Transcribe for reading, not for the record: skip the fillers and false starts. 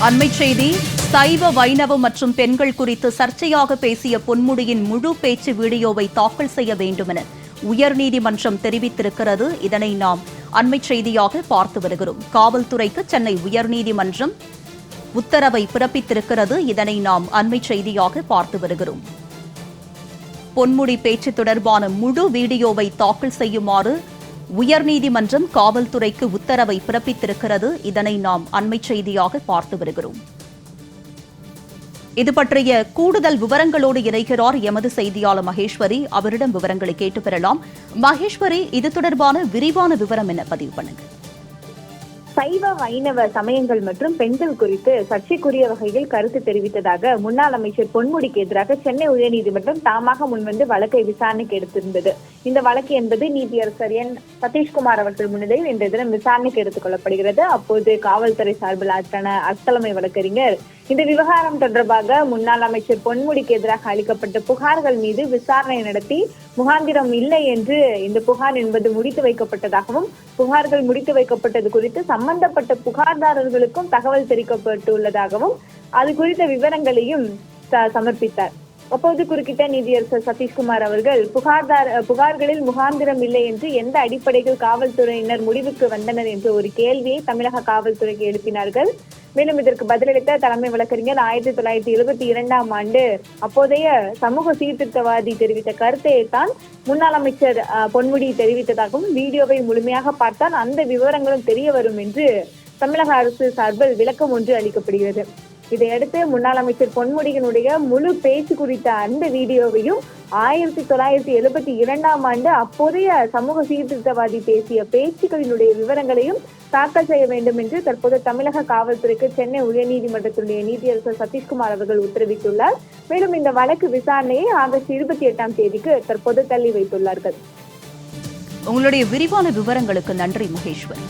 அண்மைச் செய்தி. சைவ வைணவம் மற்றும் பெண்கள் குறித்து சர்ச்சையாக பேசிய பொன்முடியின் முழு பேச்சு வீடியோவை தாக்கல் செய்ய வேண்டுமென உயர்நீதிமன்றம் தெரிவித்திருக்கிறது. இதனை நாம் அண்மைச் செய்தியாக பார்த்து வருகிறோம். காவல்துறைக்கு சென்னை உயர்நீதிமன்றம் உத்தரவை பிறப்பித்திருக்கிறது. இதனை நாம் அண்மைச் செய்தியாக பார்த்து வருகிறோம். பொன்முடி பேச்சு தொடர்பான முழு வீடியோவை தாக்கல் செய்யுமாறு உயர்நீதிமன்றம் காவல்துறைக்கு உத்தரவை பிறப்பித்திருக்கிறது. இதனை நாம் அண்மைச் செய்தியாக பார்த்து வருகிறோம். இது பற்றிய கூடுதல் விவரங்களோடு இணைகிறார் எமது செய்தியாளர் மகேஸ்வரி. அவரிடம் விவரங்களை கேட்டு பெறலாம். மகேஸ்வரி, இது தொடர்பான விரிவான விவரம் என்ன? பதிவு பண்ணுங்க. சைவ வைணவ சமயங்கள் மற்றும் பெண்கள் குறித்து சர்ச்சைக்குரிய வகையில் கருத்து தெரிவித்ததாக முன்னாள் அமைச்சர் பொன்முடிக்கு எதிராக சென்னை உயர்நீதிமன்றம் தாமாக முன்வந்து வழக்கை விசாரணைக்கு எடுத்திருந்தது. இந்த வழக்கு என்பது நீதியரசர் என் சதீஷ்குமார் அவர்கள் முன்னிலையில் இன்றைய தினம் விசாரணைக்கு எடுத்துக் கொள்ளப்படுகிறது. அப்போது காவல்துறை சார்பில் ஆஜரான அரசு வழக்கறிஞர் இந்த விவகாரம் தொடர்பாக முன்னாள் அமைச்சர் பொன்முடிக்கு எதிராக அளிக்கப்பட்ட புகார்கள் மீது விசாரணை நடத்தி முகாந்திரம் இல்லை என்று இந்த புகார் என்பது முடித்து வைக்கப்பட்டதாகவும், புகார்கள் முடித்து வைக்கப்பட்டது குறித்து சம்பந்தப்பட்ட புகார்தாரர்களுக்கும் தகவல் தெரிவிக்கப்பட்டுள்ளதாகவும் அது குறித்த விவரங்களையும் சமர்ப்பித்தார். அப்போது குறுக்கிட்ட நீதியரசர் சதீஷ்குமார் அவர்கள் புகார்களில் முகாந்திரம் இல்லை என்று எந்த அடிப்படையில் காவல்துறையினர் முடிவுக்கு வந்தனர் என்ற ஒரு கேள்வியை தமிழக காவல்துறைக்கு எழுப்பினார்கள். மேலும் இதற்கு பதிலளித்த தலைமை வழக்கறிஞர் 1972ஆம் ஆண்டு அப்போதைய சமூக சீர்திருத்தவாதி தெரிவித்த கருத்தையை தான் முன்னாள் அமைச்சர் பொன்முடி தெரிவித்ததாகவும், வீடியோவை முழுமையாக பார்த்தால் அந்த விவரங்களும் தெரிய வரும் என்று தமிழக அரசு சார்பில் விளக்கம் ஒன்று அளிக்கப்படுகிறது. இதையடுத்து முன்னாள் அமைச்சர் பொன்முடியினுடைய முழு பேச்சு குறித்த அந்த வீடியோவையும் 1972ஆம் ஆண்டு அப்போதைய சமூக சீர்திருத்தவாதி பேசிய பேச்சுக்களினுடைய விவரங்களையும் தாக்கல் செய்ய வேண்டும் என்று தற்போது தமிழக காவல்துறைக்கு சென்னை உயர்நீதிமன்றத்தினுடைய நீதியரசர் சதீஷ்குமார் அவர்கள் உத்தரவிட்டுள்ளார். மேலும் இந்த வழக்கு விசாரணையை ஆகஸ்ட் 28ஆம் தேதிக்கு தற்போது தள்ளி வைத்துள்ளார்கள். உங்களுடைய விரிவான விவரங்களுக்கு நன்றி மகேஸ்வர்.